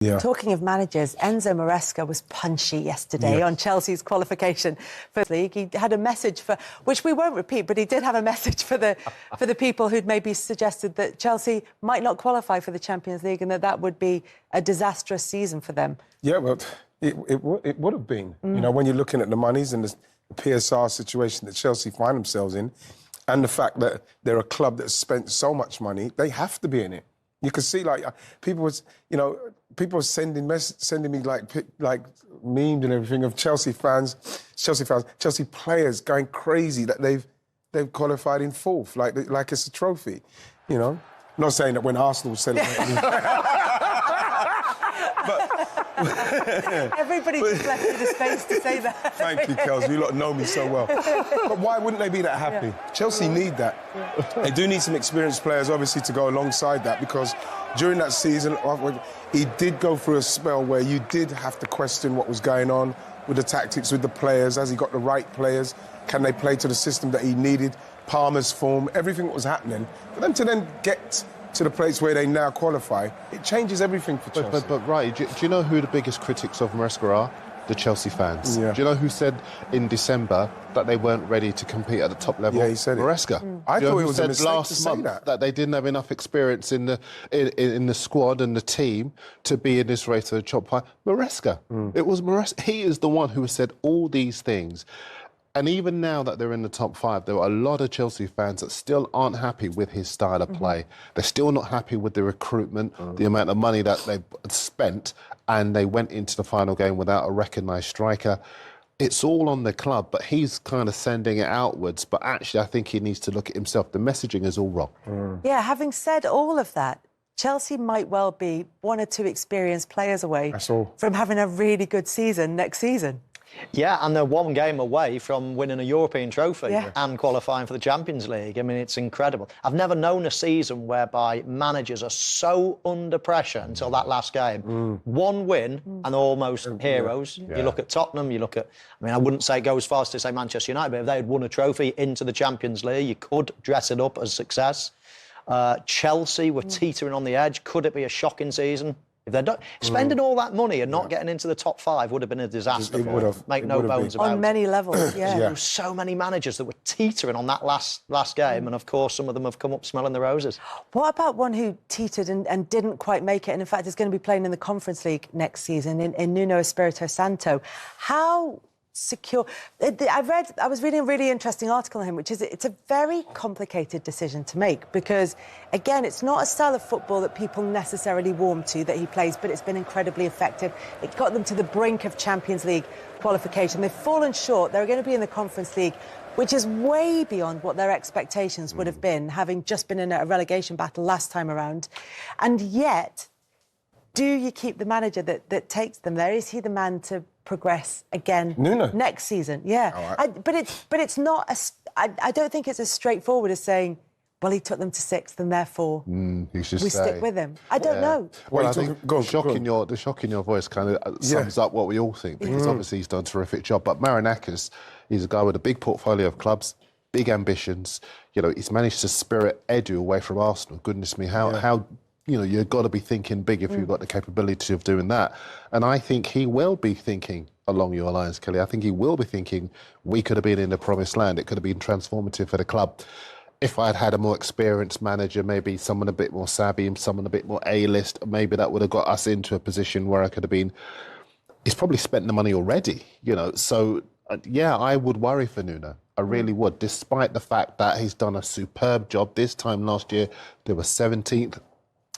Yeah. Talking of managers, Enzo Maresca was punchy yesterday on Chelsea's qualification for the league. He had a message which we won't repeat, but he did have a message for the people who'd maybe suggested that Chelsea might not qualify for the Champions League and that would be a disastrous season for them. Yeah, well, it would have been. You know, when you're looking at the monies and the PSR situation that Chelsea find themselves in, and the fact that they're a club that's spent so much money, they have to be in it. You could see, like, people were sending me like memes and everything of Chelsea players going crazy that they've qualified in fourth, like it's a trophy, you know. I'm not saying that when Arsenal celebrated. Everybody just left me the space to say that. Thank you, Kels. You lot know me so well. But why wouldn't they be that happy? Yeah. Chelsea need that. Yeah. They do need some experienced players, obviously, to go alongside that, because during that season, he did go through a spell where you did have to question what was going on with the tactics, with the players. Has he got the right players? Can they play to the system that he needed? Palmer's form, everything that was happening. For them to then get to the place where they now qualify, it changes everything for Chelsea. But right, do you know who the biggest critics of Maresca are? The Chelsea fans. Yeah. Do you know who said in December that they weren't ready to compete at the top level? Yeah, he said Maresca. I thought it was a mistake last month that they didn't have enough experience in the squad and the team to be in this race for the top five. Maresca. It was Maresca. He is the one who has said all these things. And even now that they're in the top five, there are a lot of Chelsea fans that still aren't happy with his style of play. They're still not happy with the recruitment, the amount of money that they've spent, and they went into the final game without a recognised striker. It's all on the club, but he's kind of sending it outwards. But actually, I think he needs to look at himself. The messaging is all wrong. Yeah, having said all of that, Chelsea might well be one or two experienced players away from having a really good season next season. Yeah, and they're one game away from winning a European trophy and qualifying for the Champions League. I mean, it's incredible. I've never known a season whereby managers are so under pressure until that last game. One win and almost heroes. You look at Tottenham, you look at... I mean, I wouldn't say go as far as to say Manchester United, but if they had won a trophy into the Champions League, you could dress it up as success. Chelsea were teetering on the edge. Could it be a shocking season? If they're not spending all that money and not getting into the top five would have been a disaster. It would have. Make no bones about it. On many levels, There were so many managers that were teetering on that last game, and of course some of them have come up smelling the roses. What about one who teetered and didn't quite make it, and in fact is going to be playing in the Conference League next season, in Nuno Espirito Santo? How secure... I was reading a really interesting article on him, which is it's a very complicated decision to make because, again, it's not a style of football that people necessarily warm to that he plays, but it's been incredibly effective. It got them to the brink of Champions League qualification. They've fallen short. They're going to be in the Conference League, which is way beyond what their expectations would have been, having just been in a relegation battle last time around. And yet, do you keep the manager that takes them there? Is he the man to progress again next season? Yeah. But it's not... I don't think it's as straightforward as saying, well, he took them to sixth and therefore we stick with him. I don't know. Well, I think the shock in your voice kind of sums up what we all think, because obviously he's done a terrific job. But Marinakis, he's a guy with a big portfolio of clubs, big ambitions. You know, he's managed to spirit Edu away from Arsenal. Goodness me, how you know, you've got to be thinking big if you've got the capability of doing that. And I think he will be thinking along your lines, Kelly. I think he will be thinking we could have been in the promised land. It could have been transformative for the club. If I'd had a more experienced manager, maybe someone a bit more savvy and someone a bit more A-list, maybe that would have got us into a position where I could have been... He's probably spent the money already, you know. So, yeah, I would worry for Nuno. I really would, despite the fact that he's done a superb job. This time last year, they were 17th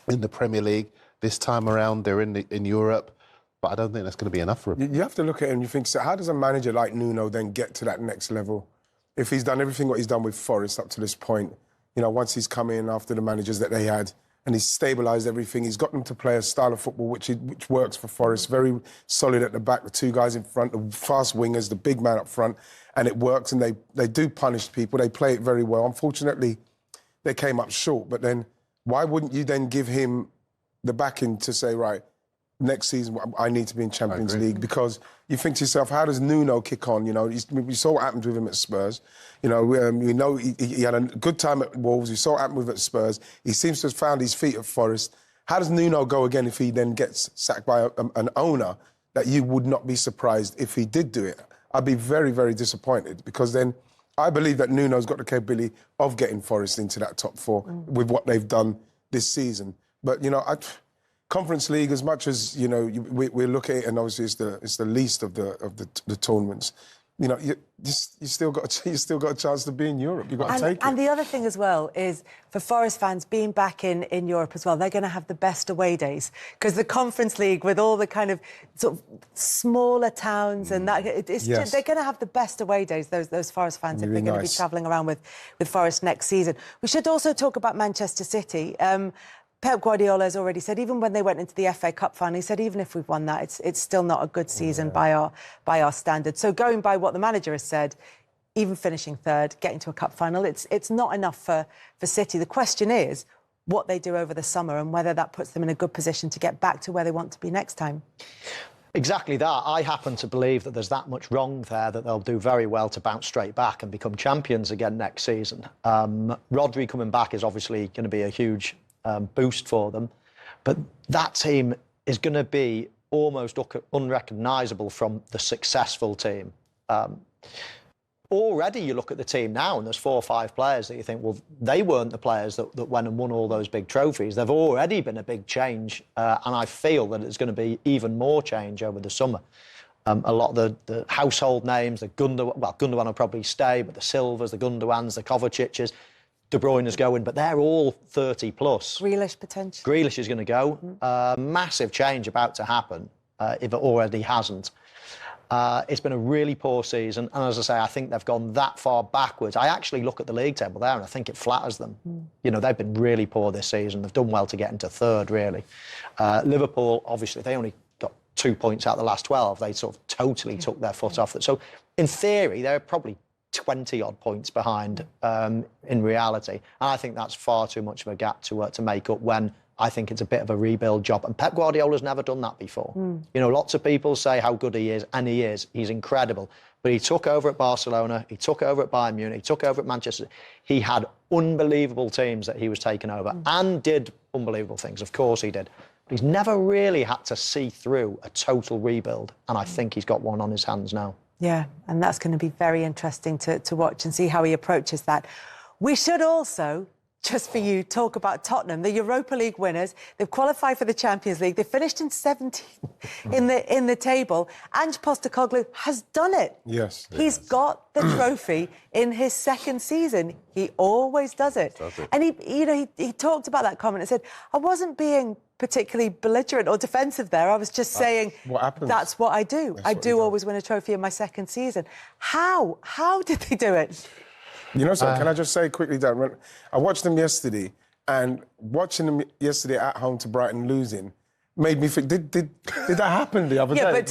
in the Premier League. This time around, they're in Europe. But I don't think that's going to be enough for him. You have to look at it and you think, so how does a manager like Nuno then get to that next level? If he's done everything what he's done with Forest up to this point, you know, once he's come in after the managers that they had and he's stabilised everything, he's got them to play a style of football which works for Forest, very solid at the back, the two guys in front, the fast wingers, the big man up front, and it works, and they do punish people, they play it very well. Unfortunately, they came up short, but then why wouldn't you then give him the backing to say, right, next season I need to be in Champions League? Because you think to yourself, how does Nuno kick on? You know, we saw what happened with him at Spurs. You know, we know he had a good time at Wolves. We saw what happened with him at Spurs. He seems to have found his feet at Forest. how does Nuno go again if he then gets sacked by an owner that you would not be surprised if he did do it? I'd be very, very disappointed, because then I believe that Nuno's got the capability of getting Forest into that top 4 with what they've done this season. But, Conference League, as much as, we look at it, and obviously it's the least of the tournaments, you still got a chance to be in Europe. You've got to take it. And the other thing as well is, for Forest fans being back in Europe as well, they're going to have the best away days, because the Conference League, with all the kind of sort of smaller towns and that, they're going to have the best away days, those Forest fans, if they're going to be travelling around with Forest next season. We should also talk about Manchester City. Pep Guardiola has already said, even when they went into the FA Cup final, he said, even if we've won that, it's still not a good season by our standards. So going by what the manager has said, even finishing third, getting to a cup final, it's not enough for City. The question is what they do over the summer and whether that puts them in a good position to get back to where they want to be next time. Exactly that. I happen to believe that there's that much wrong there that they'll do very well to bounce straight back and become champions again next season. Rodri coming back is obviously going to be a huge boost for them, but that team is going to be almost unrecognisable from the successful team. Already you look at the team now and there's 4 or 5 players that you think, well, they weren't the players that went and won all those big trophies. They've already been a big change, and I feel that it's going to be even more change over the summer. A lot of the household names, Gundogan will probably stay, but the Silvas, the Gundowans, the Kovacic's, De Bruyne is going, but they're all 30 plus. Grealish potential. Grealish is going to go. Massive change about to happen, if it already hasn't. It's been a really poor season, and as I say, I think they've gone that far backwards. I actually look at the league table there and I think it flatters them. They've been really poor this season. They've done well to get into third, really. Liverpool, obviously, they only got 2 points out of the last 12. They sort of totally took their foot off it. So, in theory, they're probably 20-odd points behind in reality. And I think that's far too much of a gap to make up when I think it's a bit of a rebuild job. And Pep Guardiola's never done that before. Lots of people say how good he is, and he is. He's incredible. But he took over at Barcelona, he took over at Bayern Munich, he took over at Manchester. He had unbelievable teams that he was taking over and did unbelievable things. Of course he did. But he's never really had to see through a total rebuild. And I think he's got one on his hands now. Yeah, and that's going to be very interesting to watch and see how he approaches that. We should also, just for you, talk about Tottenham, the Europa League winners. They've qualified for the Champions League. They finished in 17th in the table. Ange Postecoglou has done it. Yes. He's got the trophy in his second season. He always does it. And he talked about that comment and said, I wasn't being particularly belligerent or defensive there. I was just saying, that's what I do. I do always win a trophy in my second season. How did they do it? Can I just say quickly, Dan, I watched them yesterday, and watching them yesterday at home to Brighton losing made me think, did that happen the other day? Yeah, but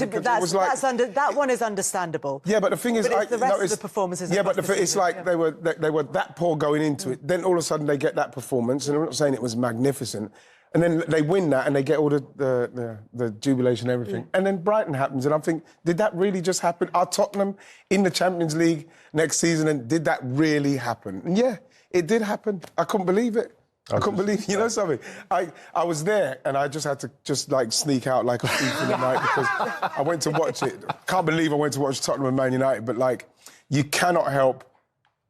that one is understandable. Yeah, but the thing is, but the rest of the performances. Yeah, but it's like they were that poor going into it. Then all of a sudden they get that performance, and I'm not saying it was magnificent. And then they win that, and they get all the jubilation and everything. And then Brighton happens, and I'm thinking, did that really just happen? Are Tottenham in the Champions League next season, and did that really happen? And yeah, it did happen. I couldn't believe it. I couldn't believe, something? I was there, and I just had to sneak out like a thief in the night, because I went to watch it. Can't believe I went to watch Tottenham and Man United, but you cannot help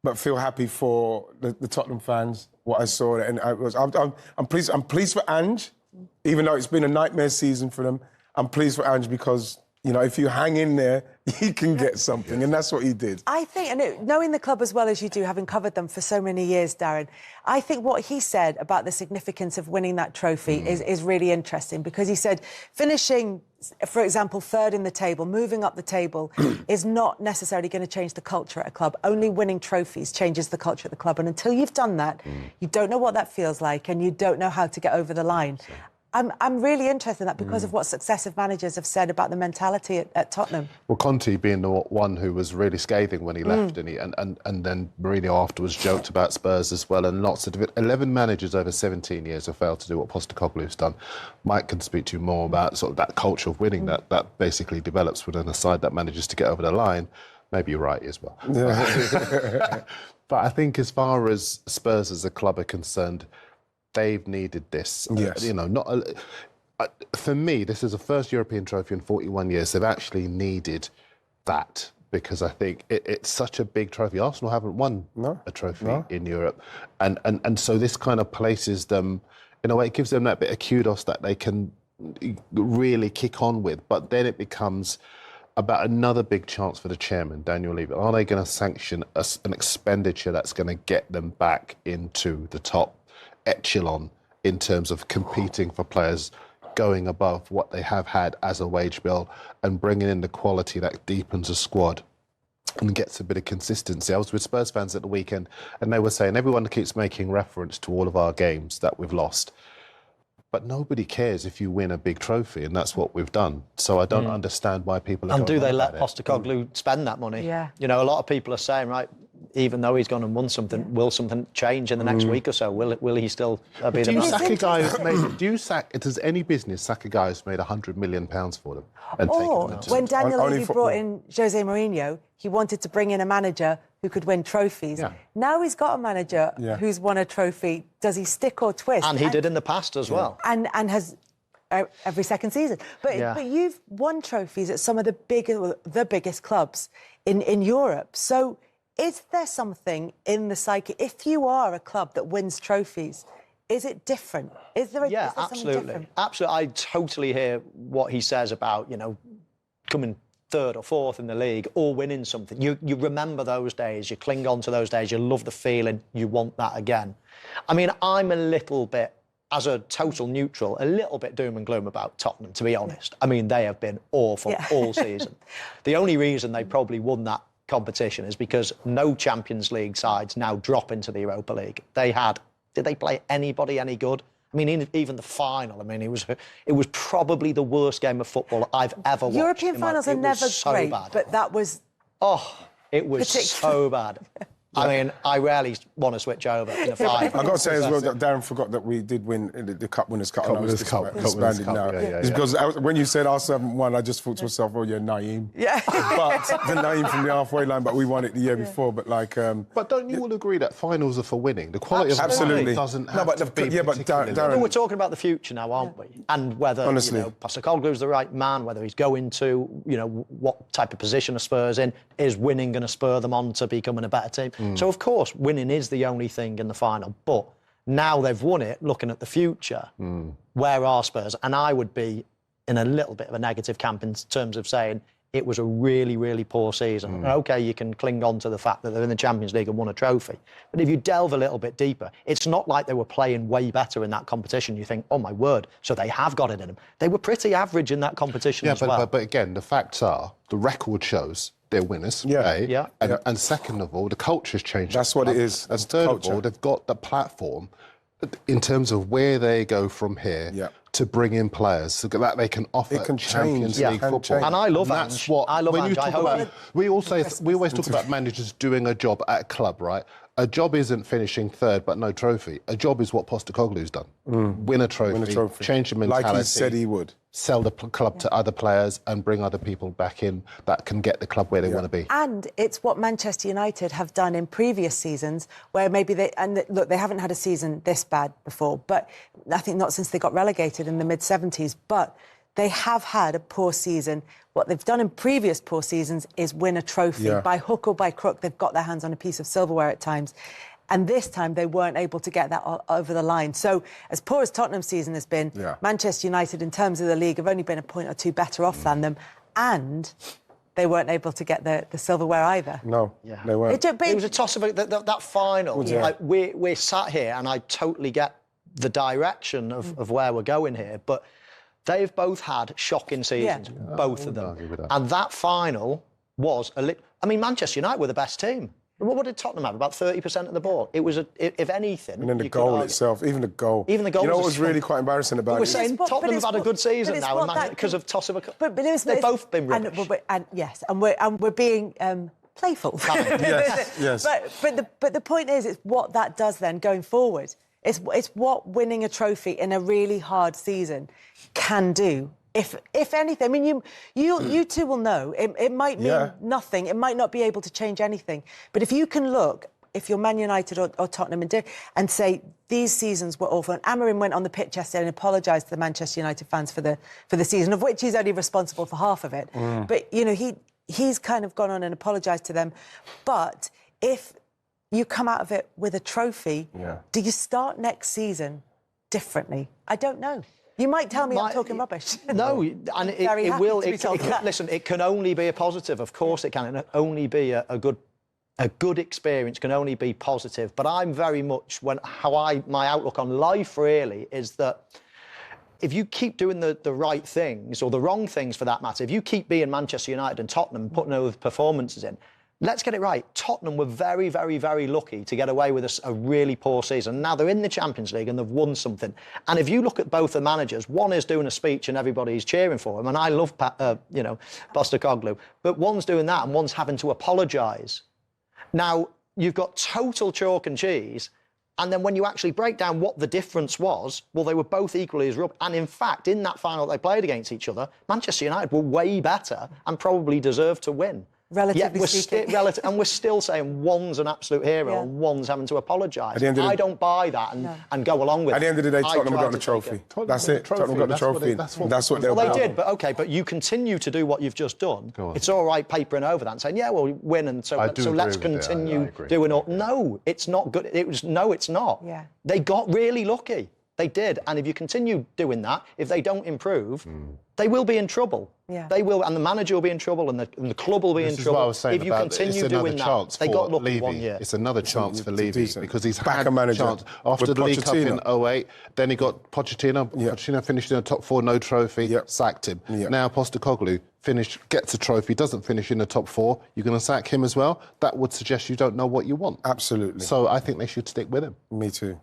but feel happy for the Tottenham fans. What I saw, and I'm pleased. I'm pleased for Ange, even though it's been a nightmare season for them. I'm pleased for Ange because if you hang in there, you can get something, and that's what he did. I think, and knowing the club as well as you do, having covered them for so many years, Darren, I think what he said about the significance of winning that trophy is really interesting, because he said finishing, for example, third in the table, moving up the table, is not necessarily going to change the culture at a club. Only winning trophies changes the culture at the club. And until you've done that, you don't know what that feels like, and you don't know how to get over the line. I'm really interested in that because of what successive managers have said about the mentality at Tottenham. Well, Conte being the one who was really scathing when he left, and then Mourinho afterwards joked about Spurs as well, and lots of 11 managers over 17 years have failed to do what Postecoglou's done. Mike can speak to you more about sort of that culture of winning that basically develops within a side that manages to get over the line. Maybe you're right as well. But I think as far as Spurs as a club are concerned, they've needed this. Yes. For me, this is the first European trophy in 41 years. They've actually needed that because I think it's such a big trophy. Arsenal haven't won a trophy in Europe. And so this kind of places them, in a way, it gives them that bit of kudos that they can really kick on with. But then it becomes about another big chance for the chairman, Daniel Levy. Are they going to sanction an expenditure that's going to get them back into the top echelon in terms of competing for players going above what they have had as a wage bill and bringing in the quality that deepens a squad and gets a bit of consistency? I was with Spurs fans at the weekend and they were saying everyone keeps making reference to all of our games that we've lost. But nobody cares if you win a big trophy, and that's what we've done. So I don't understand why people are And do they let it. Postecoglou spend that money? Yeah. You know, a lot of people are saying, right, even though he's gone and won something, will something change in the next week or so? Will he still be the Do you man? sack a guy who's made? Does any business sack a guy who's made £100 million for them? And Or taken them to when Daniel Only Levy football. brought in Jose Mourinho, he wanted to bring in a manager who could win trophies. Yeah. Now he's got a manager who's won a trophy. Does he stick or twist? And he did in the past as well. And has every second season. But you've won trophies at some of the biggest clubs in Europe. So is there something in the psyche? If you are a club that wins trophies, is it different? Is there is there something absolutely. different? Absolutely. I totally hear what he says about, coming third or fourth in the league or winning something. You remember those days, you cling on to those days, you love the feeling, you want that again. I mean, I'm a little bit, as a total neutral, a little bit doom and gloom about Tottenham, to be honest. I mean, they have been awful all season. The only reason they probably won that competition is because no Champions League sides now drop into the Europa League. Did they play anybody any good? I mean, even the final, I mean, it was probably the worst game of football I've ever watched. European finals are never great, bad. but that was... It was so bad. I mean, I rarely want to switch over in a five. I've got to say as well that Darren forgot that we did win the Cup Winners' Cup. Cup Winners' Cup. Expanded now. It's because when you said Arsenal haven't won, I just thought to myself, oh, you're Naeem. Yeah. But the Naeem from the halfway line, but we won it the year before. But But don't you all agree that finals are for winning? The quality of Absolutely. the doesn't have to be but particularly- Darren, We're talking about the future now, aren't we? And whether Postecoglou's the right man, whether he's going to, what type of position are Spurs in, is winning going to spur them on to becoming a better team? So of course, winning is the only thing in the final. But now they've won it, looking at the future, where are Spurs? And I would be in a little bit of a negative camp in terms of saying it was a really, really poor season. And OK, you can cling on to the fact that they're in the Champions League and won a trophy. But if you delve a little bit deeper, it's not like they were playing way better in that competition. You think, oh, my word, so they have got it in them. They were pretty average in that competition as well. But again, the facts are, the record shows they're winners. And second of all, the culture's changed. That's what it is. And third of all, they've got the platform in terms of where they go from here to bring in players so that they can offer Champions League football. And I love Ange. That's what I love. When you talk about, we always talk about managers doing a job at a club, right? A job isn't finishing third but no trophy. A job is what Postecoglou's done. Win a trophy, change the mentality. Like he said he would. Sell the club to other players and bring other people back in that can get the club where they want to be. And it's what Manchester United have done in previous seasons, where maybe they haven't had a season this bad before, but I think not since they got relegated in the mid-70s, but they have had a poor season. What they've done in previous poor seasons is win a trophy. By hook or by crook, they've got their hands on a piece of silverware at times. And this time, they weren't able to get that over the line. So, as poor as Tottenham's season has been, Manchester United, in terms of the league, have only been a point or two better off than them. And they weren't able to get the silverware either. No, they weren't. It was a toss of that final. Like, we're sat here, and I totally get the direction of where we're going here, but they've both had shocking seasons, both of them. And that final was I mean, Manchester United were the best team. What did Tottenham have? About 30% of the ball. It was, if anything... And then the goal itself, even the goal. Even the goal. You know what was really quite embarrassing about it? We're saying Tottenham have had a good season now because of toss of a... But they've both been rubbish. And we're being playful. Yes. But the point is, it's what that does then going forward. It's what winning a trophy in a really hard season can do. If anything, I mean, you two will know. It might mean nothing. It might not be able to change anything. But if you can look if you're Man United or Tottenham and say these seasons were awful. And Amorim went on the pitch yesterday and apologised to the Manchester United fans for the season, of which he's only responsible for half of it. But, you know, he's kind of gone on and apologised to them. But if you come out of it with a trophy, do you start next season differently? I don't know. You might tell me I'm talking rubbish. No, and it will. Listen, it can only be a positive. Of course, it can. It only be a good experience. Can only be positive. But I'm very much my outlook on life really is that if you keep doing the right things, or the wrong things for that matter, if you keep being Manchester United and Tottenham, putting those performances in. Let's get it right. Tottenham were very, very, very lucky to get away with a really poor season. Now they're in the Champions League and they've won something. And if you look at both the managers, one is doing a speech and everybody's cheering for him. And I love, Postecoglou. But one's doing that and one's having to apologise. Now, you've got total chalk and cheese. And then when you actually break down what the difference was, well, they were both equally as rubbish. And in fact, in that final they played against each other, Manchester United were way better and probably deserved to win. Relatively speaking. And we're still saying one's an absolute hero and one's having to apologise. I don't buy that and go along with it. At the end of the day, Tottenham got the trophy. That's it. Tottenham got the trophy. That's what they'll do. Well, they did, but you continue to do what you've just done. It's all right papering over that and saying, well, we win, and so let's continue doing all. No, it's not good. It's not. Yeah. They got really lucky. They did. And if you continue doing that, if they don't improve, they will be in trouble. Yeah. They will, and the manager will be in trouble, and the club will be in trouble. This is what I was saying if you continue doing that, they got lucky one year. It's another chance for Levy because he's had a manager chance after the League Cup in 2008. Then he got Pochettino. Pochettino finished in the top 4, no trophy, sacked him. Now Postecoglou gets a trophy, doesn't finish in the top 4. You're going to sack him as well? That would suggest you don't know what you want. Absolutely. So I think they should stick with him. Me too.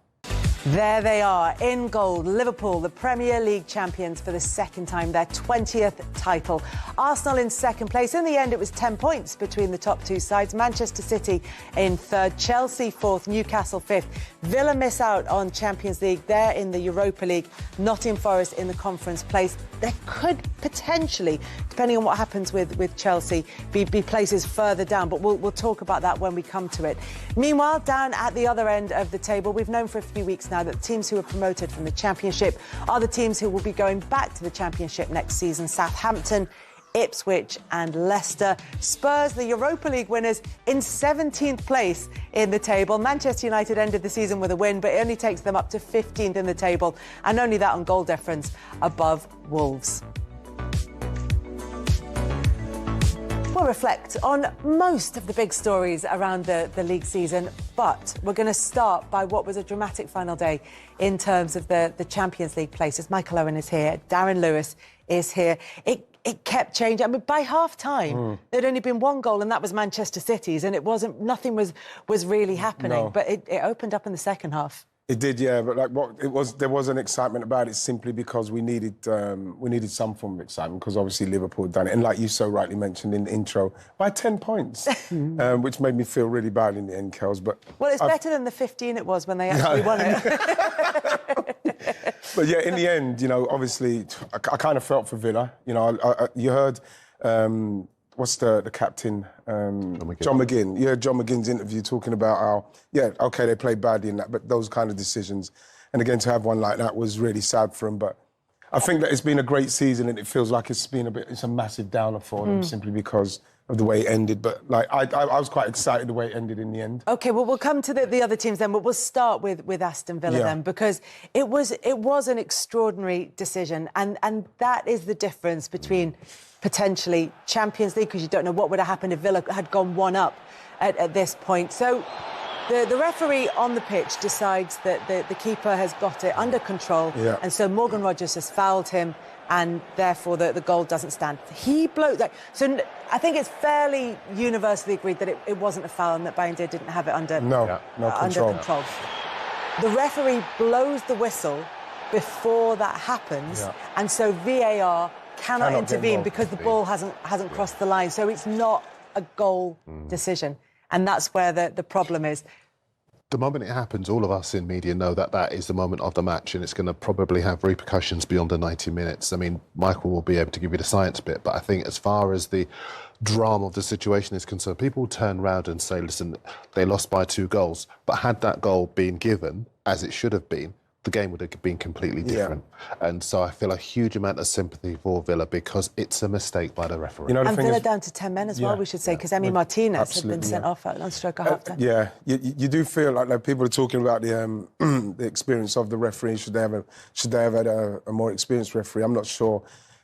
There they are, in gold. Liverpool, the Premier League champions for the second time, their 20th title. Arsenal in second place. In the end, it was 10 points between the top two sides. Manchester City in third, Chelsea fourth, Newcastle fifth. Villa miss out on Champions League. They're in the Europa League. Nottingham Forest in the conference place. There could potentially, depending on what happens with Chelsea, be places further down. But we'll talk about that when we come to it. Meanwhile, down at the other end of the table, we've known for a few weeks now that the teams who are promoted from the Championship are the teams who will be going back to the Championship next season. Southampton, Ipswich and Leicester. Spurs, the Europa League winners, in 17th place in the table. Manchester United ended the season with a win, but it only takes them up to 15th in the table, and only that on goal difference above Wolves. We'll reflect on most of the big stories around the league season, but we're going to start by what was a dramatic final day in terms of the Champions League places. Michael Owen is here, Darren Lewis is here. It kept changing. I mean, by half-time, there'd only been one goal, and that was Manchester City's, and nothing was really happening. No. But it opened up in the second half. It did, yeah. But there was an excitement about it simply because we needed some form of excitement because obviously Liverpool had done it, and like you so rightly mentioned in the intro, by 10 points, which made me feel really bad in the end, Kels. But it's better than the 15 it was when they actually won it. But yeah, in the end, obviously, I kind of felt for Villa. You heard. What's the captain? John McGinn. Yeah, John McGinn's interview talking about how, they played badly in that, but those kind of decisions. And again, to have one like that was really sad for him. But I think that it's been a great season, and it feels like it's a massive downer for them simply because of the way it ended. But I was quite excited the way it ended in the end. OK, well, we'll come to the other teams then, but we'll start with Aston Villa then, because it was an extraordinary decision, and that is the difference between potentially Champions League, because you don't know what would have happened if Villa had gone one up at this point. So the referee on the pitch decides that the keeper has got it under control, and so Morgan Rogers has fouled him, and therefore the goal doesn't stand. He blows that. So I think it's fairly universally agreed that it wasn't a foul and that Bayern didn't have it under control. The referee blows the whistle before that happens, and so VAR cannot intervene because the ball hasn't crossed the line. So it's not a goal decision. And that's where the problem is. the moment it happens, all of us in media know that that is the moment of the match, and it's going to probably have repercussions beyond the 90 minutes. I mean, Michael will be able to give you the science bit, but I think as far as the drama of the situation is concerned, people turn around and say, listen, they lost by 2 goals, but had that goal been given, as it should have been, the game would have been completely different. And so I feel a huge amount of sympathy for Villa because it's a mistake by the referee. You know, and Villa down to 10 men as well, we should say, because Emi Martinez had been sent off on stroke at half-time. Yeah, you do feel like people are talking about the the experience of the referee. Should they have had a more experienced referee? I'm not sure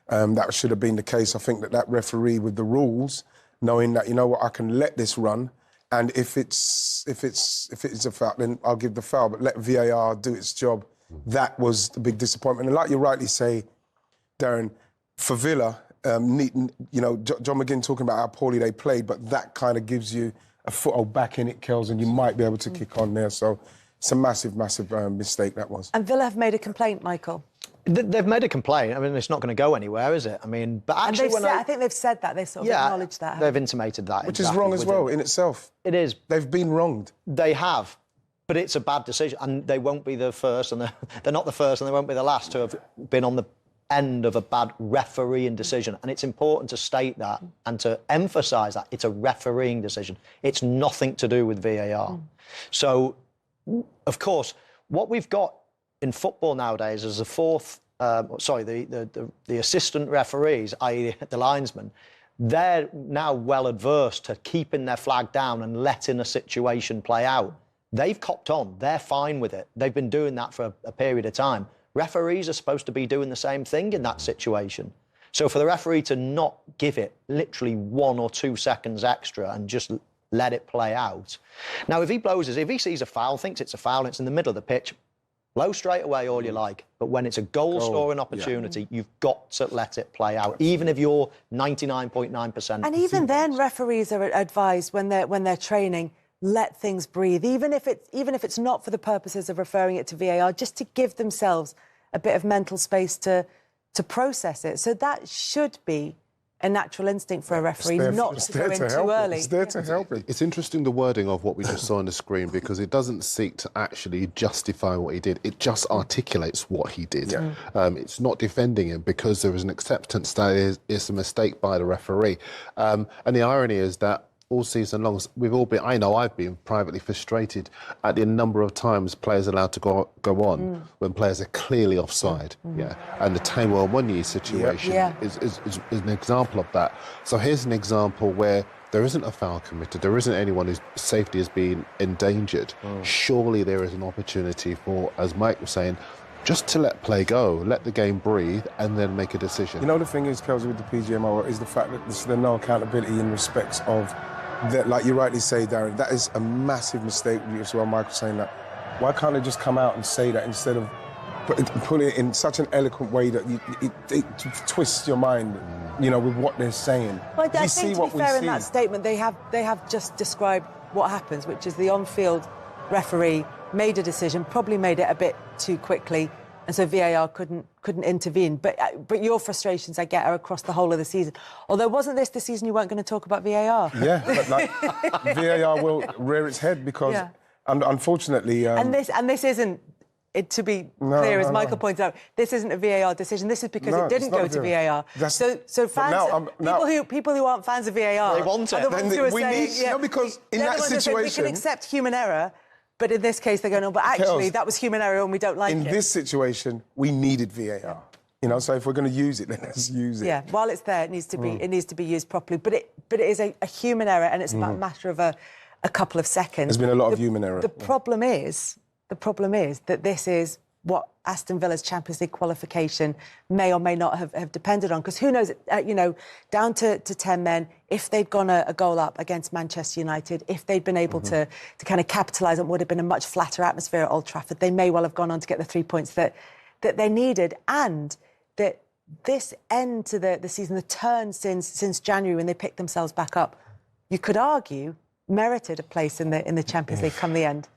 that should have been the case. I think that referee with the rules, knowing that, you know what, I can let this run, and if it's a foul, then I'll give the foul, but let VAR do its job. That was the big disappointment. And like you rightly say, Darren, for Villa, you know, John McGinn talking about how poorly they played, but that kind of gives you a foothold back in it, Kells, and you might be able to kick on there. So it's a massive, massive mistake, that was. And Villa have made a complaint, Michael. They've made a complaint. I mean, it's not going to go anywhere, is it? I mean, but actually, I think they've said that. They've sort of acknowledged that. They've intimated that. Which is wrong as well in itself. It is. They've been wronged. They have. But it's a bad decision, and they won't be the first, and they're not the first, and they won't be the last to have been on the end of a bad refereeing decision. And it's important to state that and to emphasise that it's a refereeing decision. It's nothing to do with VAR. So, of course, what we've got in football nowadays is the assistant referees, i.e. the linesmen, they're now well adverse to keeping their flag down and letting a situation play out. They've copped on. They're fine with it. They've been doing that for a period of time. Referees are supposed to be doing the same thing in that situation. So for the referee to not give it literally 1 or 2 seconds extra and just let it play out. Now, if he sees a foul, thinks it's a foul, and it's in the middle of the pitch, blow straight away all you like. But when it's a goal-scoring opportunity, you've got to let it play out, even if you're 99.9%. And even then, referees are advised when they're training, let things breathe, even if it's not for the purposes of referring it to VAR, just to give themselves a bit of mental space to process it. So that should be a natural instinct for a referee, not to go in too early. It's there to help it. It's interesting, the wording of what we just saw on the screen, because it doesn't seek to actually justify what he did. It just articulates what he did. It's not defending him because there is an acceptance that it's a mistake by the referee. And the irony is that all season long, I've been privately frustrated at the number of times players allowed to go on when players are clearly offside. And the Taimur Munyi situation is an example of that. So here's an example where there isn't a foul committed, there isn't anyone whose safety is being endangered. Surely there is an opportunity for, as Mike was saying, just to let play go, let the game breathe, and then make a decision. You know, the thing is, Kelsey, with the PGMO is the fact that there's no accountability in respects of that, like you rightly say, Darren, that is a massive mistake as well, Michael, saying that. Why can't they just come out and say that instead of putting it in such an eloquent way that it twists your mind, you know, with what they're saying? Well, I think, to be fair, in that statement, they have just described what happens, which is the on-field referee made a decision, probably made it a bit too quickly, and so VAR couldn't intervene. But your frustrations, I get, are across the whole of the season. Although, wasn't this the season you weren't going to talk about VAR? Yeah, but like, VAR will rear its head because, unfortunately... and this isn't, to be clear, as Michael pointed out, this isn't a VAR decision. This is because it didn't go to VAR. So fans, people who aren't fans of VAR... They want it. Are the ones who are saying, because in that situation... We can accept human error, but in this case, they're going, but actually, that was human error and we don't like it. In this situation, we needed VAR. You know, so if we're going to use it, then let's use it. Yeah, while it's there, it needs to be used properly. But it is a human error, and it's about a matter of a couple of seconds. There's been a lot of human error. The problem is that this is what Aston Villa's Champions League qualification may or may not have depended on. Because who knows, you know, down to 10 men, if they'd gone a goal up against Manchester United, if they'd been able to kind of capitalise on what would have been a much flatter atmosphere at Old Trafford, they may well have gone on to get the 3 points that they needed. And that this end to the season, the turn since January when they picked themselves back up, you could argue merited a place in the Champions League come the end.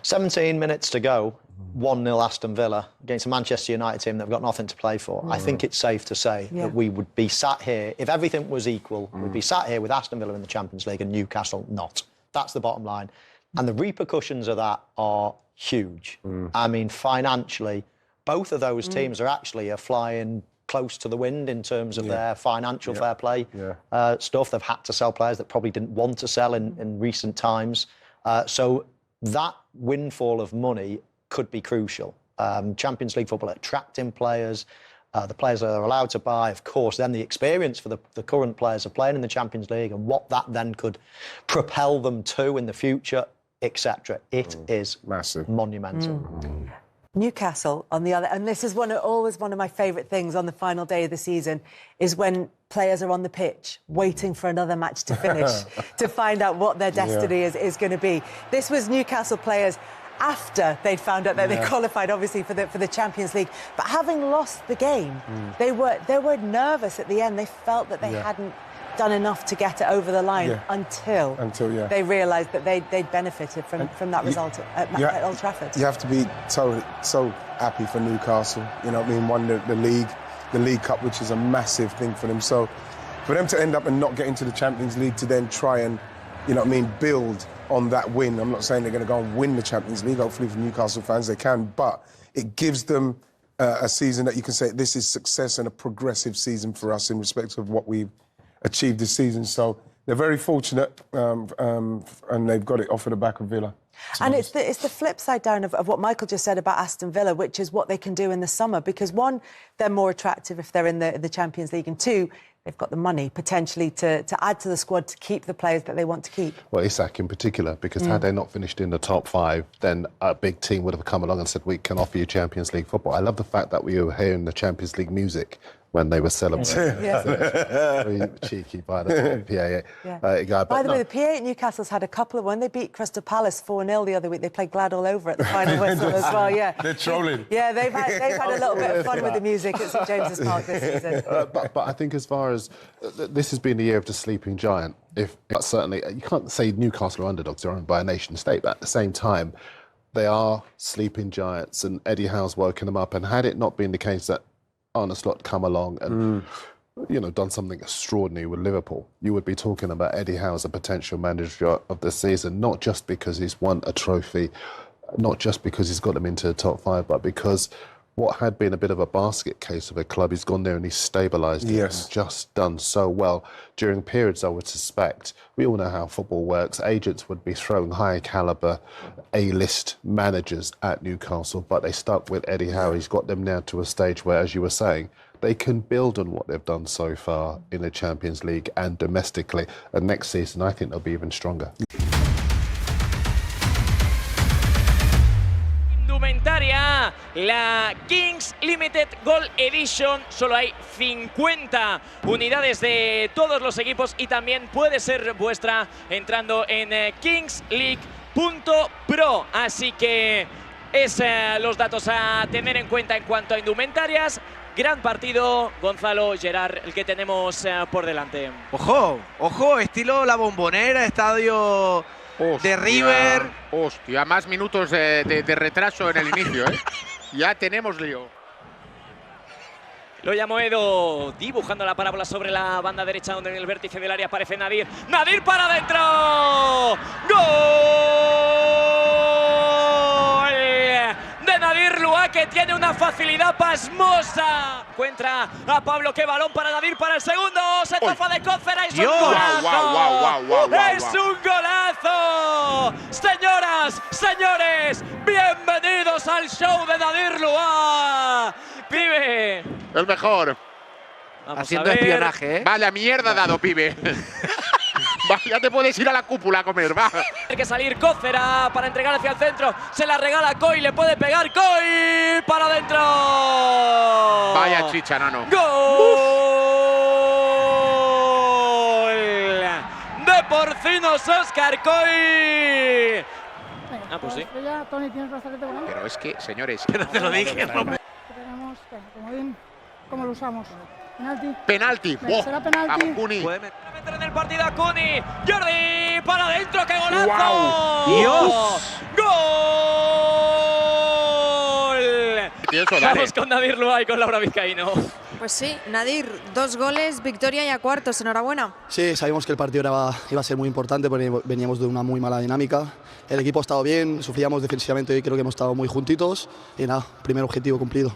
17 minutes to go, 1-0 Aston Villa against a Manchester United team that have got nothing to play for. I think it's safe to say that we would be sat here, if everything was equal, we'd be sat here with Aston Villa in the Champions League and Newcastle not. That's the bottom line. And the repercussions of that are huge. I mean, financially, both of those teams are flying close to the wind in terms of their financial fair play stuff. They've had to sell players that probably didn't want to sell in recent times. So that windfall of money could be crucial. Champions League football attracting players, the players that are allowed to buy, of course, then the experience for the current players of playing in the Champions League and what that then could propel them to in the future, etc. It is massive, monumental. Newcastle, on the other, and this is always one of my favourite things on the final day of the season, is when players are on the pitch waiting for another match to finish to find out what their destiny is going to be. This was Newcastle players after they'd found out that they qualified, obviously, for the Champions League. But having lost the game, they were nervous at the end. They felt that they hadn't done enough to get it over the line until they realised that they'd benefited from that result at Old Trafford. You have to be so happy for Newcastle. You know what I mean? Won the League Cup, which is a massive thing for them. So for them to end up and not get into the Champions League, to then try and, you know what I mean, build on that win. I'm not saying they're going to go and win the Champions League. Hopefully for Newcastle fans they can, but it gives them a season that you can say this is success and a progressive season for us in respect of what we've achieved this season. So they're very fortunate, and they've got it off of the back of Villa. And it's the flip side down of what Michael just said about Aston Villa, which is what they can do in the summer, because one, they're more attractive if they're in the Champions League, and two, they've got the money potentially to add to the squad to keep the players that they want to keep. Well, Isak in particular, because had they not finished in the top 5, then a big team would have come along and said, we can offer you Champions League football. I love the fact that we were hearing the Champions League music when they were celebrating. Very cheeky by the PA guy. By the way, the PA at Newcastle's had a couple of, when they beat Crystal Palace 4-0 the other week, they played Glad All Over at the final whistle as well, They're trolling. Yeah, they've had a little bit of fun with the music at St James's Park this season. But I think as far as, this has been the year of the sleeping giant. Certainly, you can't say Newcastle are underdogs, they're owned by a nation state, but at the same time, they are sleeping giants, and Eddie Howe's woken them up. And had it not been the case that Arne Slot come along and done something extraordinary with Liverpool, you would be talking about Eddie Howe as a potential manager of the season, not just because he's won a trophy, not just because he's got them into the top 5, but because what had been a bit of a basket case of a club, he's gone there and he's stabilised it and just done so well during periods. I would suspect, we all know how football works, agents would be throwing high calibre A-list managers at Newcastle, but they stuck with Eddie Howe. He's got them now to a stage where, as you were saying, they can build on what they've done so far in the Champions League and domestically, and next season I think they'll be even stronger. La Kings Limited Gold Edition, solo hay 50 unidades de todos los equipos y también puede ser vuestra entrando en kingsleague.pro. Así que es los datos a tener en cuenta en cuanto a indumentarias. Gran partido, Gonzalo, Gerard, el que tenemos por delante. Ojo, estilo La Bombonera, estadio de River. Hostia, más minutos de retraso en el inicio, ¿eh? Ya tenemos lío. Lo llamó Edo, dibujando la parábola sobre la banda derecha, donde en el vértice del área aparece Nadir. ¡Nadir para adentro! ¡Gol! De Nadir Lua, que tiene una facilidad pasmosa. Encuentra a Pablo, que balón para Nadir para el segundo. Se zafa de Cócera, es un golazo. ¡Es un golazo! Señoras, señores, bienvenidos al show de Nadir Lua. Pibe. El mejor. Vamos haciendo espionaje, ¿eh? Vaya mierda ha dado, pibe. Va, ya te puedes ir a la cúpula a comer, va. Tiene que salir Cócera para entregar hacia el centro. Se la regala Coy, le puede pegar Coy para adentro. Vaya chicha, nano. ¡Gol! De Porcinos Óscar Coy. Ah, pues sí. Pero es que, señores, que no te lo dije, no. Tenemos, ¿cómo lo usamos? Penalti. ¿Será penalti? Cuni. Puede meter en el partido a Cuni. Jordi para adentro, qué golazo. Wow. Dios. Gol. Pienso, Vamos con Nadir Lua y con Laura Vizcaíno. Pues sí, Nadir, 2 goles, victoria y a cuartos, enhorabuena. Sí, sabíamos que el partido iba a ser muy importante porque veníamos de una muy mala dinámica. El equipo ha estado bien, sufríamos defensivamente y creo que hemos estado muy juntitos y nada, primer objetivo cumplido.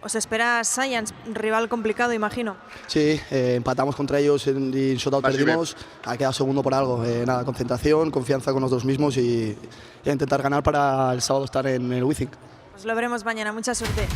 Os espera Science, rival complicado, imagino. Sí, empatamos contra ellos y en shootout perdimos, ha quedado segundo por algo. Nada, concentración, confianza con nosotros mismos y intentar ganar para el sábado estar en el Wizzing. Pues lo veremos mañana, mucha suerte.